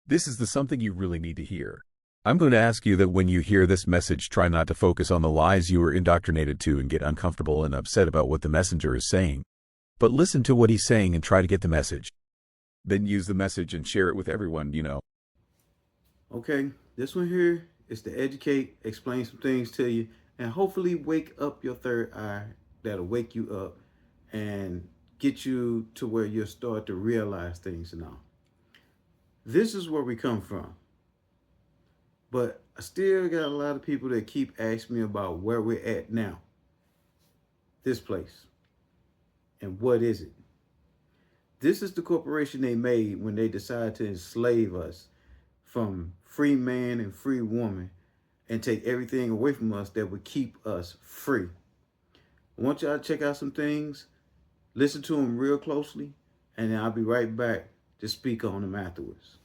This is the something you really need to hear. I'm going to ask you that when you hear this message, try not to focus on the lies you were indoctrinated to and get uncomfortable and upset about what the messenger is saying. But listen to what he's saying and try to get the message. Then use the message and share it with everyone you know. Okay, this one here is to educate, explain some things to you, and hopefully wake up your third eye. That'll wake you up and get you to where you'll start to realize things now. This is where we come from. But I still got a lot of people that keep asking me about where we're at now. This place. And what is it? This is the corporation they made when they decided to enslave us from free man and free woman and take everything away from us that would keep us free. I want y'all to check out some things, listen to them real closely, and then I'll be right back to speak on them afterwards.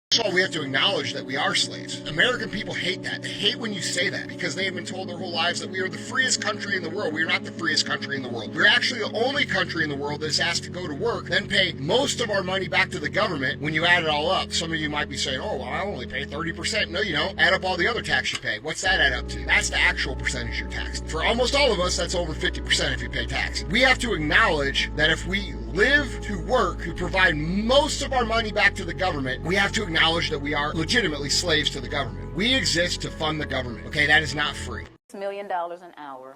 First of all, we have to acknowledge that we are slaves. American people hate that. They hate when you say that because they have been told their whole lives that we are the freest country in the world. We are not the freest country in the world. We're actually the only country in the world that is asked to go to work, then pay most of our money back to the government when you add it all up. Some of you might be saying, oh, well, I only pay 30%. No, you don't. Add up all the other tax you pay. What's that add up to? That's the actual percentage you're taxed. For almost all of us, that's over 50% if you pay tax. We have to acknowledge that if we live to work, to provide most of our money back to the government, we have to acknowledge that we are legitimately slaves to the government. We exist to fund the government. Okay, that is not free. $6 million an hour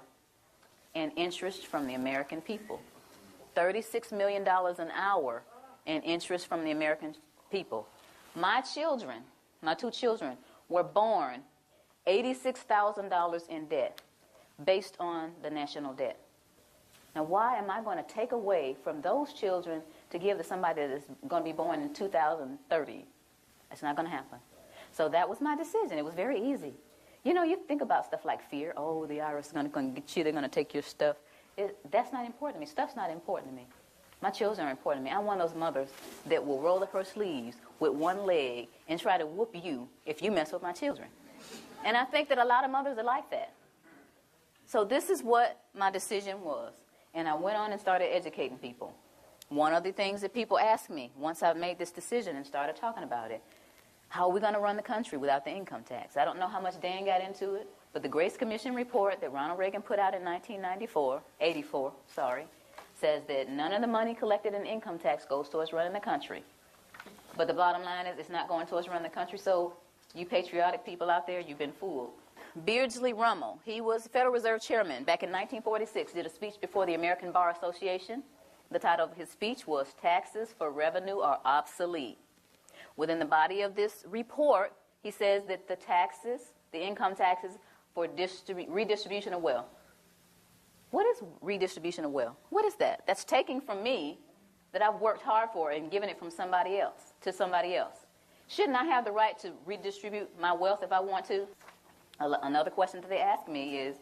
in interest from the American people. $36 million an hour in interest from the American people. My children, my two children, were born $86,000 in debt based on the national debt. Now, why am I going to take away from those children to give to somebody that is going to be born in 2030? It's not going to happen. So that was my decision. It was very easy. You know, you think about stuff like fear. Oh, the IRS is going to get you. They're going to take your stuff. That's not important to me. Stuff's not important to me. My children are important to me. I'm one of those mothers that will roll up her sleeves with one leg and try to whoop you if you mess with my children. And I think that a lot of mothers are like that. So this is what my decision was. And I went on and started educating people. One of the things that people asked me once I made this decision and started talking about it, how are we going to run the country without the income tax? I don't know how much Dan got into it, but the Grace Commission report that Ronald Reagan put out in 1984, says that none of the money collected in income tax goes towards running the country. But the bottom line is it's not going towards running the country, so you patriotic people out there, you've been fooled. Beardsley Rummel, he was Federal Reserve Chairman back in 1946, did a speech before the American Bar Association. The title of his speech was Taxes for Revenue Are Obsolete. Within the body of this report, he says that the taxes, the income taxes for redistribution of wealth. What is redistribution of wealth? What is that? That's taking from me that I've worked hard for and giving it from somebody else to somebody else. Shouldn't I have the right to redistribute my wealth if I want to? Another question that they ask me is,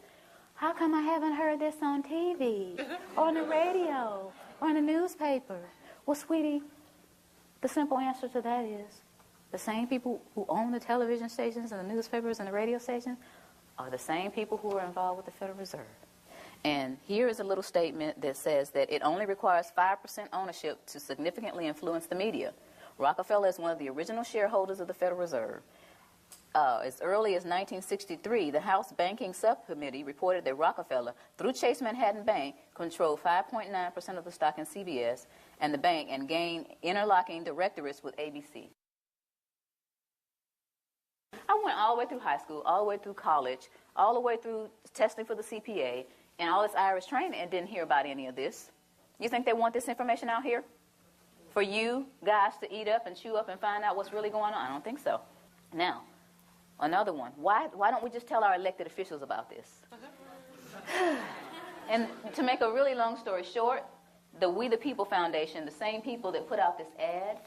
how come I haven't heard this on TV, or on the radio, or in the newspaper? Well, sweetie, the simple answer to that is the same people who own the television stations and the newspapers and the radio stations are the same people who are involved with the Federal Reserve. And here is a little statement that says that it only requires 5% ownership to significantly influence the media. Rockefeller is one of the original shareholders of the Federal Reserve. As early as 1963, the House Banking Subcommittee reported that Rockefeller, through Chase Manhattan Bank, controlled 5.9% of the stock in CBS and the bank and gained interlocking directorates with ABC. I went all the way through high school, all the way through college, all the way through testing for the CPA, and all this Irish training and didn't hear about any of this. You think they want this information out here? For you guys to eat up and chew up and find out what's really going on? I don't think so. Now, another one. Why don't we just tell our elected officials about this? And to make a really long story short, the We the People Foundation, the same people that put out this ad,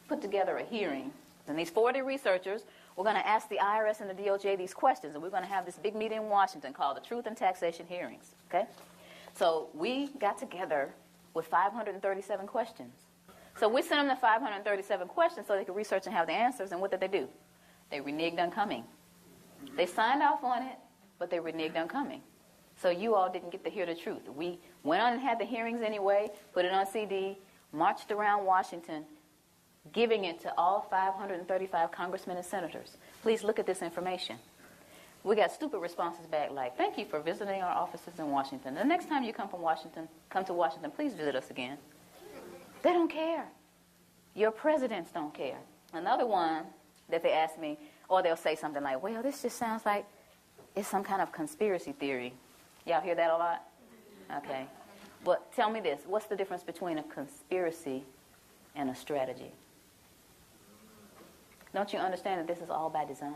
put together a hearing. And these 40 researchers were going to ask the IRS and the DOJ these questions, and we're going to have this big meeting in Washington called the Truth and Taxation Hearings. Okay? So we got together with 537 questions. So we sent them the 537 questions so they could research and have the answers, and what did they do? They reneged on coming. They signed off on it, but they reneged on coming. So you all didn't get to hear the truth. We went on and had the hearings anyway, put it on CD. marched around Washington, giving it to all 535 congressmen and senators. Please look at this information. We got stupid responses back like, thank you for visiting our offices in Washington. The next time you come to Washington, please visit us again. They don't care. Your presidents don't care. Another one that they ask me, or they'll say something like, well, this just sounds like it's some kind of conspiracy theory. Y'all hear that a lot? Okay. But tell me this, what's the difference between a conspiracy and a strategy? Don't you understand that this is all by design?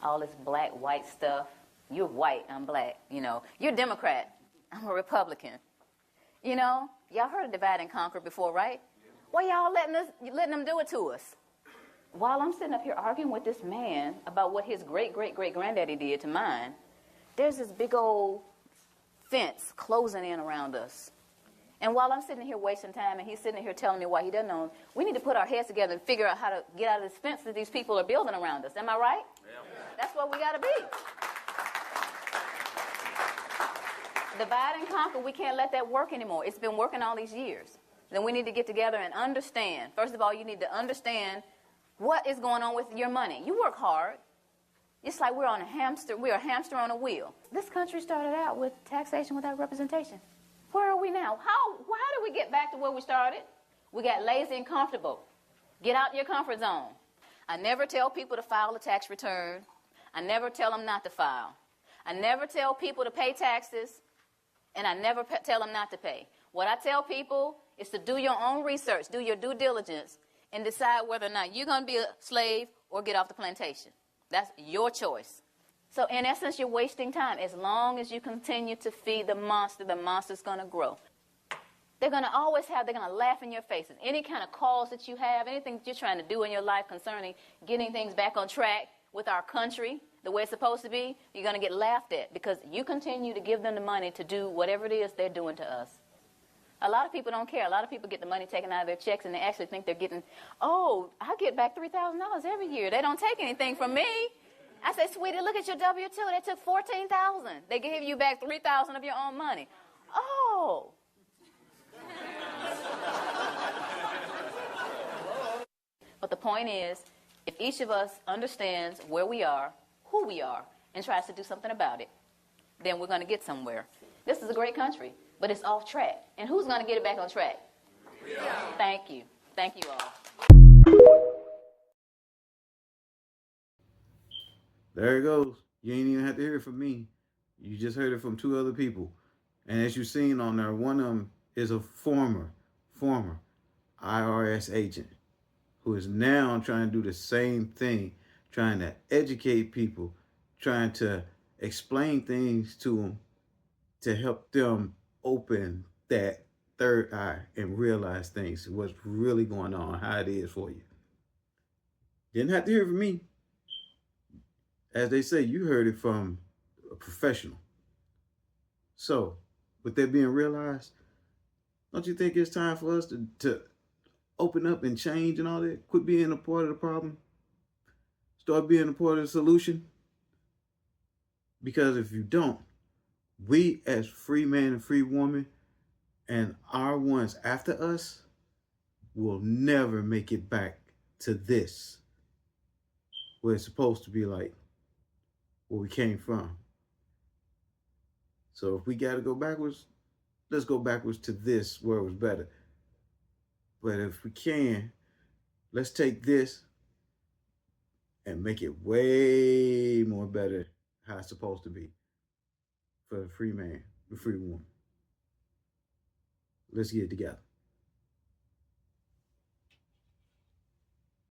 All this black, white stuff. You're white, I'm black, you know. You're Democrat, I'm a Republican. You know, y'all heard of divide and conquer before, right? Why y'all letting them do it to us? While I'm sitting up here arguing with this man about what his great-great-great-granddaddy did to mine, there's this big old fence closing in around us. And while I'm sitting here wasting time and he's sitting here telling me why he doesn't know, we need to put our heads together and figure out how to get out of this fence that these people are building around us. Am I right? Yeah. That's what we got to be. Divide and conquer, we can't let that work anymore. It's been working all these years. Then we need to get together and understand. First of all, you need to understand what is going on with your money. You work hard. It's like we're a hamster on a wheel. This country started out with taxation without representation. Where are we now? How did we get back to where we started? We got lazy and comfortable. Get out your comfort zone. I never tell people to file a tax return. I never tell them not to file. I never tell people to pay taxes, and I never tell them not to pay. What I tell people is to do your own research, do your due diligence, and decide whether or not you're going to be a slave or get off the plantation. That's your choice. So in essence, you're wasting time. As long as you continue to feed the monster's going to grow. They're going to laugh in your faces. Any kind of cause that you have, anything that you're trying to do in your life concerning getting things back on track with our country, the way it's supposed to be, you're going to get laughed at because you continue to give them the money to do whatever it is they're doing to us. A lot of people don't care. A lot of people get the money taken out of their checks and they actually think they're getting, oh, I get back $3,000 every year. They don't take anything from me. I said, sweetie, look at your W-2. They took $14,000. They gave you back $3,000 of your own money. Oh. But the point is, if each of us understands where we are, who we are, and tries to do something about it, then we're going to get somewhere. This is a great country, but it's off track. And who's going to get it back on track? Yeah. Thank you. Thank you all. There it goes. You ain't even have to hear it from me. You just heard it from two other people. And as you've seen on there, one of them is a former IRS agent who is now trying to do the same thing, trying to educate people, trying to explain things to them to help them open that third eye and realize things, what's really going on, how it is for you. Didn't have to hear it from me. As they say, you heard it from a professional. So, with that being realized, don't you think it's time for us to open up and change and all that? Quit being a part of the problem. Start being a part of the solution. Because if you don't, we as free man and free woman and our ones after us will never make it back to this, where it's supposed to be like where we came from. So if we got to go backwards, let's go backwards to this where it was better. But if we can, let's take this and make it way more better how it's supposed to be for the free man, the free woman. Let's get it together.